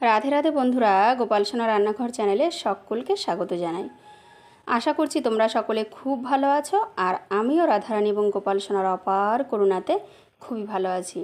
রাধে রাধে বন্ধুরা, গোপাল সোনা রান্নাঘর চ্যানেলে সকলকে স্বাগত জানাই। আশা করছি তোমরা সকলে খুব ভালো আছো, আর আমিও রাধারানী এবং গোপাল সোনার অপার করুণাতে খুবই ভালো আছি।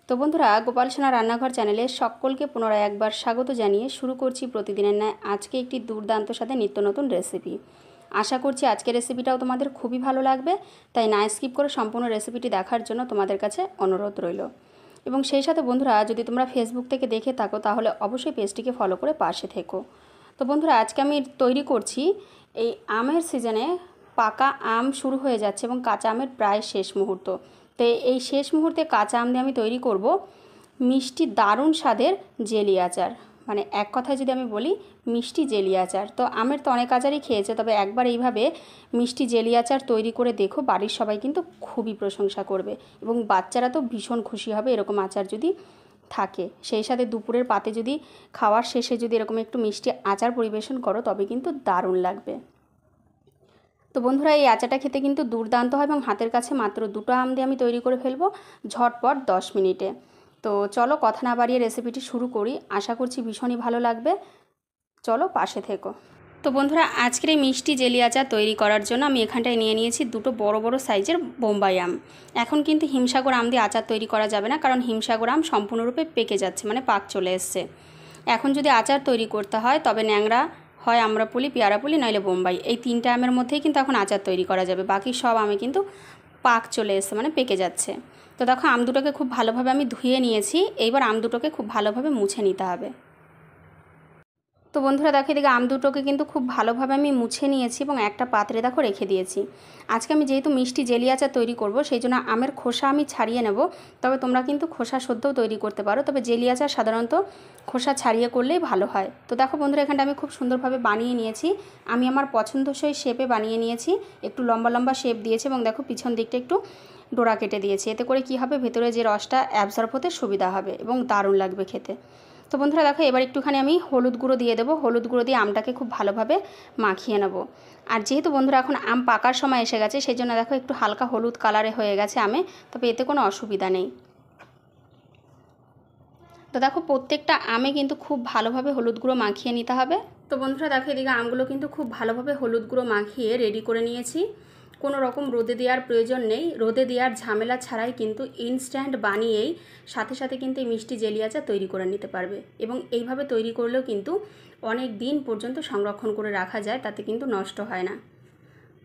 তো বন্ধুরা, গোপাল সোনা রান্নাঘর চ্যানেলে সকলকে পুনরায় একবার স্বাগত জানিয়ে শুরু করছি প্রতিদিনের ন্যায় আজকে একটি দুর্দান্ত সাথে নিত্য নতুন রেসিপি। আশা করছি আজকের রেসিপিটাও তোমাদের খুবই ভালো লাগবে, তাই না স্কিপ করে সম্পূর্ণ রেসিপিটি দেখার জন্য তোমাদের কাছে অনুরোধ রইল। এবং সেই সাথে বন্ধুরা, যদি তোমরা ফেসবুক থেকে দেখে থাকো তাহলে অবশ্যই পেজটিকে ফলো করে পাশে থেকো। তো বন্ধুরা, আজকে আমি তৈরি করছি এই আমের সিজনে পাকা আম শুরু হয়ে যাচ্ছে এবং কাঁচা আমের প্রায় শেষ মুহূর্ত। তো এই শেষ মুহূর্তে কাঁচা আম দিয়ে আমি তৈরি করব মিষ্টি দারুণ স্বাদের জেলি আচার। মানে এক কথায় যদি আমি বলি, মিষ্টি জেলি আচার। তো আমের তো অনেক আচারই খেয়েছে, তবে একবার এইভাবে মিষ্টি জেলি আচার তৈরি করে দেখো, বাড়ির সবাই কিন্তু খুবই প্রশংসা করবে এবং বাচ্চারা তো ভীষণ খুশি হবে এরকম আচার যদি থাকে। সেই সাথে দুপুরের পাতে যদি খাওয়ার শেষে যদি এরকম একটু মিষ্টি আচার পরিবেশন করো তবে কিন্তু দারুণ লাগবে। তো বন্ধুরা, এই আচারটা খেতে কিন্তু দুর্দান্ত হয় এবং হাতের কাছে মাত্র দুটো আম দিয়ে আমি তৈরি করে ফেলবো ঝটপট 10 মিনিটে। তো চলো কথা না বাড়িয়ে রেসিপিটি শুরু করি, আশা করছি ভীষণই ভালো লাগবে। চলো পাশে থেকো। তো বন্ধুরা, আজকের এই মিষ্টি জেলি আচার তৈরি করার জন্য আমি এখানটায় নিয়ে নিয়েছি দুটো বড় বড় সাইজের বোম্বাই আম। এখন কিন্তু হিমসাগর আম দিয়ে আচার তৈরি করা যাবে না, কারণ হিমসাগর আম সম্পূর্ণরূপে পেকে যাচ্ছে, মানে পাক চলে এসছে। এখন যদি আচার তৈরি করতে হয় তবে ন্যাংরা, হয় আম্রপুলি, পেয়ারাপুলি, নইলে বোম্বাই, এই তিনটা আমের মধ্যেই কিন্তু এখন আচার তৈরি করা যাবে। বাকি সব আমে কিন্তু পাক চলে এসছে, মানে পেকে যাচ্ছে। তো দেখো, আম দুটোকে খুব ভালোভাবে আমি ধুয়ে নিয়েছি। এইবার আম দুটোকে খুব ভালোভাবে মুছে নিতে হবে। তো বন্ধুরা দেখো, এদিকে আম দুটোকে কিন্তু খুব ভালোভাবে আমি মুছে নিয়েছি এবং একটা পাত্রে দেখো রেখে দিয়েছি। আজকে আমি যেহেতু মিষ্টি জেলি আচার তৈরি করব, সেই জন্য আমের খোসা আমি ছাড়িয়ে নেব। তবে তোমরা কিন্তু খোসা সদ্যও তৈরি করতে পারো, তবে জেলি আচার সাধারণত খোসা ছাড়িয়ে করলেই ভালো হয়। তো দেখো বন্ধুরা, এখানটা আমি খুব সুন্দরভাবে বানিয়ে নিয়েছি। আমি আমার পছন্দসই শেপে বানিয়ে নিয়েছি, একটু লম্বা লম্বা শেপ দিয়েছি এবং দেখো পিছন দিকটা একটু ডোরা কেটে দিয়েছি। এতে করে কি হবে, ভেতরে যে রসটা অ্যাবজর্ব হতে সুবিধা হবে এবং দারুণ লাগবে খেতে। তো বন্ধুরা দেখো, এবার একটুখানি আমি হলুদ গুঁড়ো দিয়ে দেবো। হলুদ গুঁড়ো দিয়ে আমটাকে খুব ভালোভাবে মাখিয়ে নেব। আর যেহেতু বন্ধুরা এখন আম পাকার সময় এসে গেছে, সেই জন্য দেখো একটু হালকা হলুদ কালারে হয়ে গেছে আমে, তবে এতে কোনো অসুবিধা নেই। তো দেখো, প্রত্যেকটা আমে কিন্তু খুব ভালোভাবে হলুদ গুঁড়ো মাখিয়ে নিতে হবে। তো বন্ধুরা দেখো, এদিকে আমগুলো কিন্তু খুব ভালোভাবে হলুদ গুঁড়ো মাখিয়ে রেডি করে নিয়েছি। কোনো রকম রোদে দেওয়ার প্রয়োজন নেই, রোদে দেওয়ার ঝামেলা ছাড়াই কিন্তু ইনস্ট্যান্ট বানিয়েই সাথে সাথে কিন্তু এই মিষ্টি জেলি আচার তৈরি করে নিতে পারবে। এবং এইভাবে তৈরি করলেও কিন্তু অনেক দিন পর্যন্ত সংরক্ষণ করে রাখা যায়, তাতে কিন্তু নষ্ট হয় না।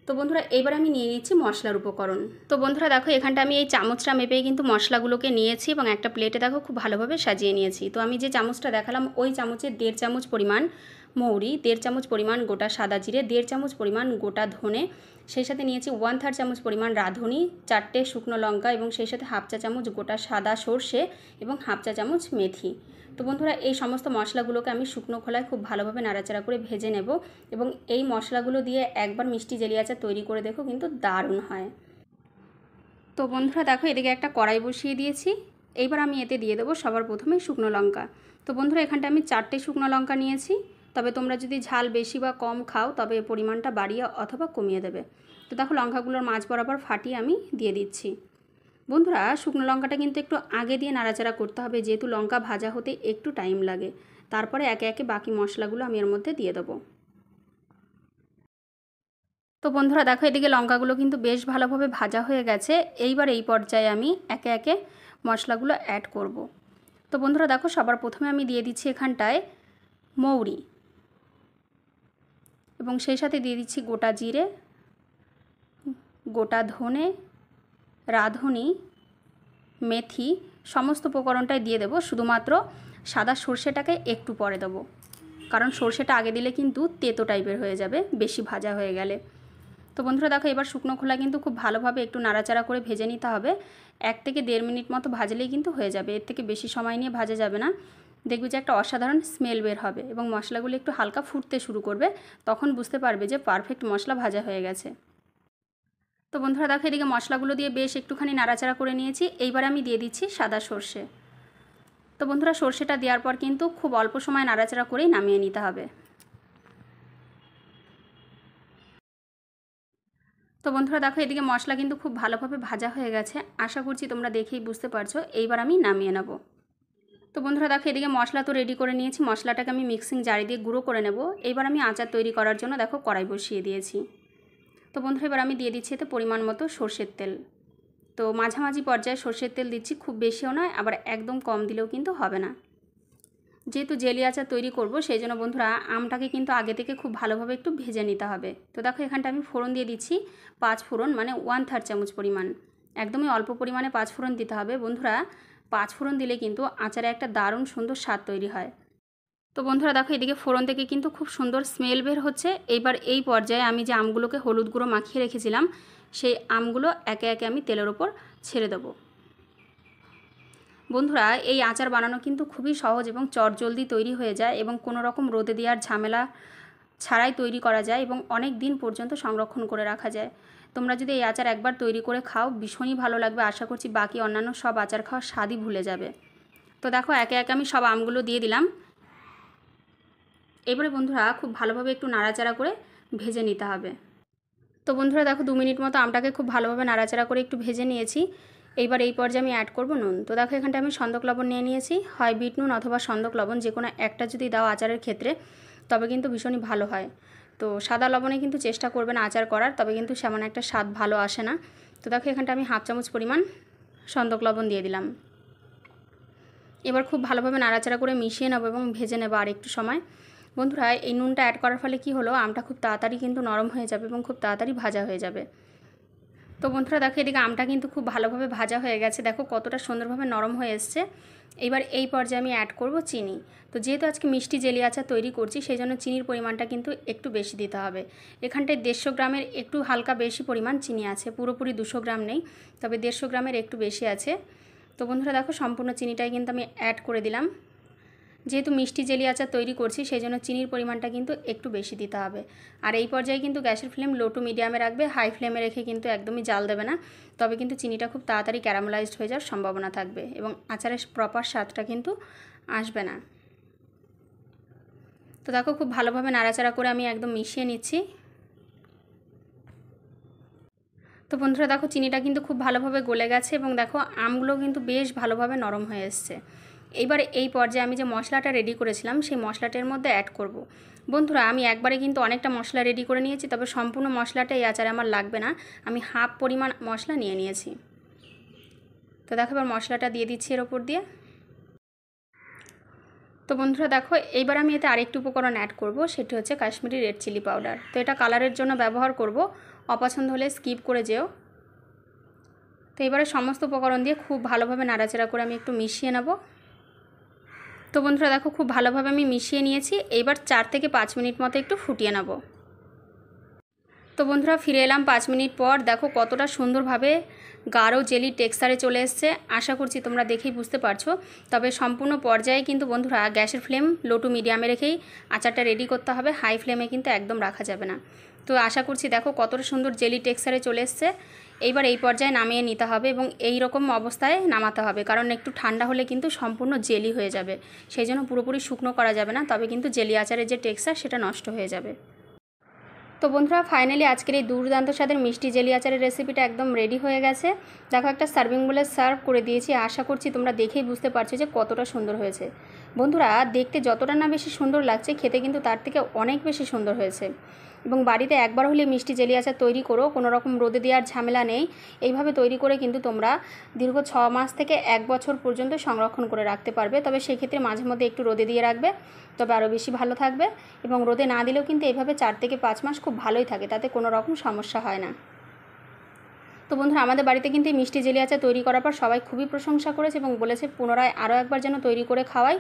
তো বন্ধুরা, এবার আমি নিয়ে নিচ্ছি মশলার উপকরণ। তো বন্ধুরা দেখো, এখানটা আমি এই চামচটা মেপেই কিন্তু মশলাগুলোকে নিয়েছি এবং একটা প্লেটে দেখো খুব ভালোভাবে সাজিয়ে নিয়েছি। তো আমি যে চামচটা দেখালাম ওই চামচের 1.5 চামচ পরিমাণ মৌরি, 1.5 চামচ পরিমাণ গোটা সাদা জিরে, 1.5 চামচ পরিমাণ গোটা ধনে, সেই সাথে নিয়েছি 1/3 চামচ পরিমাণ রাঁধুনি, 4টে শুকনো লঙ্কা এবং সেই সাথে 1/2 চা চামচ গোটা সাদা সর্ষে এবং 1/2 চা চামচ মেথি। তো বন্ধুরা, এই সমস্ত মশলাগুলোকে আমি শুকনো খোলায় খুব ভালোভাবে নাড়াচাড়া করে ভেজে নেব এবং এই মশলাগুলো দিয়ে একবার মিষ্টি জেলি আচার তৈরি করে দেখো, কিন্তু দারুণ হয়। তো বন্ধুরা দেখো, এদিকে একটা কড়াই বসিয়ে দিয়েছি। এইবার আমি এতে দিয়ে দেবো সবার প্রথমে শুকনো লঙ্কা। তো বন্ধুরা, এখানটা আমি 4টে শুকনো লঙ্কা নিয়েছি, তবে তোমরা যদি ঝাল বেশি বা কম খাও তবে পরিমাণটা বাড়িয়ে অথবা কমিয়ে দেবে। তো দেখো, লঙ্কাগুলোর মাঝ বরাবর ফাটিয়ে আমি দিয়ে দিচ্ছি। বন্ধুরা, শুকনো লঙ্কাটা কিন্তু একটু আগে দিয়ে নাড়াচাড়া করতে হবে, যেহেতু লঙ্কা ভাজা হতে একটু টাইম লাগে। তারপরে একে একে বাকি মশলাগুলো আমি এর মধ্যে দিয়ে দেবো। তো বন্ধুরা দেখো, এদিকে লঙ্কাগুলো কিন্তু বেশ ভালোভাবে ভাজা হয়ে গেছে। এইবার এই পর্যায়ে আমি একে একে মশলাগুলো অ্যাড করব। তো বন্ধুরা দেখো, সবার প্রথমে আমি দিয়ে দিচ্ছি এখানটায় মৌরি এবং সেই সাথে দিয়ে দিচ্ছি গোটা জিরে, গোটা ধনে, রাঁধুনি, মেথি, সমস্ত উপকরণটাই দিয়ে দেবো। শুধুমাত্র সাদা সর্ষেটাকে একটু পরে দেবো, কারণ সর্ষেটা আগে দিলে কিন্তু তেতো টাইপের হয়ে যাবে বেশি ভাজা হয়ে গেলে। তো বন্ধুরা দেখো, এবার শুকনো খোলা কিন্তু খুব ভালোভাবে একটু নাড়াচাড়া করে ভেজে নিতে হবে। 1 থেকে 1.5 মিনিট মতো ভাজলেই কিন্তু হয়ে যাবে, এর থেকে বেশি সময় নিয়ে ভাজা যাবে না। দেখবে যে একটা অসাধারণ স্মেল বের হবে এবং মশলাগুলো একটু হালকা ফুটতে শুরু করবে, তখন বুঝতে পারবে যে পারফেক্ট মশলা ভাজা হয়ে গেছে। তো বন্ধুরা দেখো, এদিকে মশলাগুলো দিয়ে বেশ একটুখানি নাড়াচাড়া করে নিয়েছি। এইবার আমি দিয়ে দিচ্ছি সাদা সর্ষে। তো বন্ধুরা, সর্ষেটা দেওয়ার পর কিন্তু খুব অল্প সময় নাড়াচাড়া করেই নামিয়ে নিতে হবে। তো বন্ধুরা দেখো, এদিকে মশলা কিন্তু খুব ভালোভাবে ভাজা হয়ে গেছে, আশা করছি তোমরা দেখেই বুঝতে পারছো। এইবার আমি নামিয়ে নেব। তো বন্ধুরা দেখো এদিকে মশলা তো রেডি করে নিয়েছি, মশলাটাকে আমি মিক্সিং জারে দিয়ে গুঁড়ো করে নেব। এবার আমি আচার তৈরি করার জন্য দেখো কড়াই বসিয়ে দিয়েছি। তো বন্ধুরা এবার আমি দিয়ে দিচ্ছি এতে পরিমাণ মতো সর্ষের তেল। তো মাঝামাঝি পর্যায়ে সর্ষের তেল দিচ্ছি, খুব বেশিও নয় আবার একদম কম দিলেও কিন্তু হবে না। যেহেতু জেলি আচার তৈরি করব সেই জন্য বন্ধুরা আমটাকে কিন্তু আগে থেকে খুব ভালোভাবে একটু ভেজে নিতে হবে। তো দেখো এখানটা আমি ফোড়ন দিয়ে দিচ্ছি 5 ফোড়ন, মানে 1/3 চামচ পরিমাণ। একদমই অল্প পরিমাণে 5 ফোড়ন দিতে হবে বন্ধুরা। 5 ফোড়ন দিলে কিন্তু আচারে একটা দারুণ সুন্দর স্বাদ তৈরি হয়। তো বন্ধুরা দেখো এদিকে ফোড়ন থেকে কিন্তু খুব সুন্দর স্মেল বের হচ্ছে। এইবার এই পর্যায়ে আমি যে আমগুলোকে হলুদ গুঁড়ো মাখিয়ে রেখেছিলাম সেই আমগুলো একে একে আমি তেলের ওপর ছেড়ে দেবো। বন্ধুরা এই আচার বানানো কিন্তু খুবই সহজ এবং চটজলদি তৈরি হয়ে যায় এবং কোনো রকম রোদে দেওয়ার ঝামেলা ছাড়াই তৈরি করা যায় এবং অনেক দিন পর্যন্ত সংরক্ষণ করে রাখা যায়। তোমরা যদি এই আচার একবার তৈরি করে খাও ভীষণই ভালো লাগবে। আশা করছি বাকি অন্যান্য সব আচার খাওয়ার স্বাদই ভুলে যাবে। তো দেখো একে একে আমি সব আমগুলো দিয়ে দিলাম। এবারে বন্ধুরা খুব ভালোভাবে একটু নাড়াচাড়া করে ভেজে নিতে হবে। তো বন্ধুরা দেখো 2 মিনিট মতো আমটাকে খুব ভালোভাবে নাড়াচাড়া করে একটু ভেজে নিয়েছি। এইবার এই পর্যায়ে আমি অ্যাড করব নুন। তো দেখো এখানটা আমি সন্দক লবণ নিয়ে নিয়েছি, হয় বিট নুন অথবা সন্দক লবণ, যে কোনো একটা যদি দাও আচারের ক্ষেত্রে তবে কিন্তু ভীষণই ভালো হয়। তো সাদা লবণে কিন্তু চেষ্টা করবেন আচার করার, তবে কিন্তু সেমন একটা স্বাদ ভালো আসে না। তো দেখো এখানটা আমি 1/2 চামচ পরিমাণ সন্দক লবণ দিয়ে দিলাম। এবার খুব ভালোভাবে নাড়াচাড়া করে মিশিয়ে নেব এবং ভেজে নেব আর একটু সময়। বন্ধুরা এই নুনটা অ্যাড করার ফলে কি হলো, আমটা খুব তাড়াতাড়ি কিন্তু নরম হয়ে যাবে এবং খুব তাড়াতাড়ি ভাজা হয়ে যাবে। তো বন্ধুরা দেখো এদিকে আমটা কিন্তু খুব ভালোভাবে ভাজা হয়ে গেছে, দেখো কতটা সুন্দরভাবে নরম হয়ে এসছে। এবার এই পর্যায়ে আমি অ্যাড করব চিনি। তো যেহেতু আজকে মিষ্টি জেলি আচার তৈরি করছি সেই জন্য চিনির পরিমাণটা কিন্তু একটু বেশি দিতে হবে। এখানটায় 150 গ্রামের একটু হালকা বেশি পরিমাণ চিনি আছে, পুরোপুরি 200 গ্রাম নেই, তবে 150 গ্রামের একটু বেশি আছে। তো বন্ধুরা দেখো সম্পূর্ণ চিনিটাই কিন্তু আমি অ্যাড করে দিলাম। যেহেতু মিষ্টি জেলি আচার তৈরি করছি সেই জন্য চিনির পরিমাণটা কিন্তু একটু বেশি দিতে হবে। আর এই পর্যায়ে কিন্তু গ্যাসের ফ্লেম লো টু মিডিয়ামে রাখবে, হাই ফ্লেমে রেখে কিন্তু একদমই জাল দেবে না, তবে কিন্তু চিনিটা খুব তাড়াতাড়ি ক্যারামেলাইজড হয়ে যাওয়ার সম্ভাবনা থাকবে এবং আচারের প্রপার স্বাদটা কিন্তু আসবে না। তো দেখো খুব ভালোভাবে নাড়াচাড়া করে আমি একদম মিশিয়ে নিচ্ছি। তো বন্ধুরা দেখো চিনিটা কিন্তু খুব ভালোভাবে গলে গেছে এবং দেখো আমগুলো কিন্তু বেশ ভালোভাবে নরম হয়ে এসছে। এইবার এই পর্যায়ে আমি যে মশলাটা রেডি করেছিলাম সেই মশলাটার মধ্যে অ্যাড করব। বন্ধুরা আমি একবারে কিন্তু অনেকটা মশলা রেডি করে নিয়েছি, তবে সম্পূর্ণ মশলাটা এই আচারে আমার লাগবে না, আমি হাফ পরিমাণ মশলা নিয়ে নিয়েছি। তো দেখো এবার মশলাটা দিয়ে দিচ্ছি এর ওপর দিয়ে। তো বন্ধুরা দেখো এইবার আমি এতে আরেকটি উপকরণ অ্যাড করব, সেটি হচ্ছে কাশ্মীরি রেড চিলি পাউডার। তো এটা কালারের জন্য ব্যবহার করব, অপছন্দ হলে স্কিপ করে যেও। তো এবারে সমস্ত উপকরণ দিয়ে খুব ভালোভাবে নাড়াচাড়া করে আমি একটু মিশিয়ে নেব। তো বন্ধুরা দেখো খুব ভালোভাবে আমি মিশিয়ে নিয়েছি। এইবার 4 থেকে 5 মিনিট মতো একটু ফুটিয়ে নেব। তো বন্ধুরা ফিরে এলাম 5 মিনিট পর, দেখো কতটা সুন্দরভাবে গাঢ় জেলি টেক্সচারে চলে এসছে। আশা করছি তোমরা দেখেই বুঝতে পারছো। তবে সম্পূর্ণ পর্যায়ে কিন্তু বন্ধুরা গ্যাসের ফ্লেম লো টু মিডিয়ামে রেখেই আচারটা রেডি করতে হবে, হাই ফ্লেমে কিন্তু একদম রাখা যাবে না। তো আশা করছি দেখো কতটা সুন্দর জেলি টেক্সচারে চলে এসছে। এইবার এই পর্যায়ে নামিয়ে নিতে হবে এবং এই রকম অবস্থায় নামাতে হবে, কারণ একটু ঠান্ডা হলে কিন্তু সম্পূর্ণ জেলি হয়ে যাবে, সেই জন্য পুরোপুরি শুকনো করা যাবে না, তবে কিন্তু জেলি আচারের যে টেক্সচার সেটা নষ্ট হয়ে যাবে। তো বন্ধুরা ফাইনালি আজকের এই দুর্দান্ত স্বাদের মিষ্টি জেলি আচারের রেসিপিটা একদম রেডি হয়ে গেছে। দেখো একটা সার্ভিং বলে সার্ভ করে দিয়েছি। আশা করছি তোমরা দেখেই বুঝতে পারছো যে কতটা সুন্দর হয়েছে। বন্ধুরা দেখতে যতটা না বেশি সুন্দর লাগছে, খেতে কিন্তু তার থেকে অনেক বেশি সুন্দর হয়েছে। এবং বাড়িতে একবার হলে মিষ্টি জেলি আচার তৈরি করো, কোনো রকম রোদে দেওয়ার ঝামেলা নেই। এইভাবে তৈরি করে কিন্তু তোমরা দীর্ঘ 6 মাস থেকে 1 বছর পর্যন্ত সংরক্ষণ করে রাখতে পারবে। তবে সেক্ষেত্রে মাঝে মধ্যে একটু রোদে দিয়ে রাখবে, তবে আরও বেশি ভালো থাকবে। এবং রোদে না দিলেও কিন্তু এইভাবে 4 থেকে 5 মাস খুব ভালোই থাকে, তাতে কোনো রকম সমস্যা হয় না। তো বন্ধুরা আমাদের বাড়িতে কিন্তু এই মিষ্টি জেলি আচার তৈরি করার পর সবাই খুবই প্রশংসা করেছে এবং বলেছে পুনরায় আরও একবার যেন তৈরি করে খাওয়াই।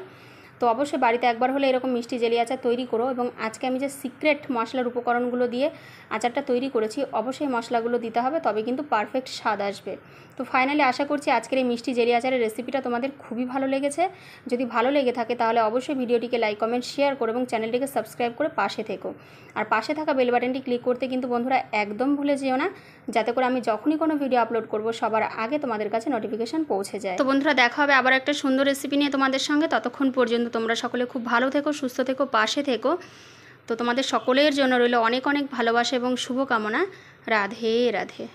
তো অবশ্যই বাড়িতে একবার হলে এরকম মিষ্টি জেলি আচার তৈরি করো। এবং আজকে আমি যে সিক্রেট মশলার উপকরণগুলো দিয়ে আচারটা তৈরি করেছি, অবশ্যই মশলাগুলো দিতে হবে, তবে কিন্তু পারফেক্ট স্বাদ আসবে। তো ফাইনালি আশা করছি আজকের এই মিষ্টি জেলি আচারের রেসিপিটা তোমাদের খুবই ভালো লেগেছে। যদি ভালো লেগে থাকে তাহলে অবশ্যই ভিডিওটিকে লাইক কমেন্ট শেয়ার করো এবং চ্যানেলটিকে সাবস্ক্রাইব করে পাশে থেকো। আর পাশে থাকা বেল বাটনটি ক্লিক করতে কিন্তু বন্ধুরা একদম ভুলে যেও না, যাতে করে আমি যখনই কোনো ভিডিও আপলোড করব সবার আগে তোমাদের কাছে নোটিফিকেশন পৌঁছে যায়। তো বন্ধুরা দেখা হবে আবার একটা সুন্দর রেসিপি নিয়ে তোমাদের সঙ্গে। ততক্ষণ পর্যন্ত তোমরা সকলে খুব ভালো থেকো, সুস্থ থেকো, পাশে থেকো। তো তোমাদের সকলের জন্য রইল অনেক অনেক ভালোবাসা এবং শুভকামনা। রাধে রাধে।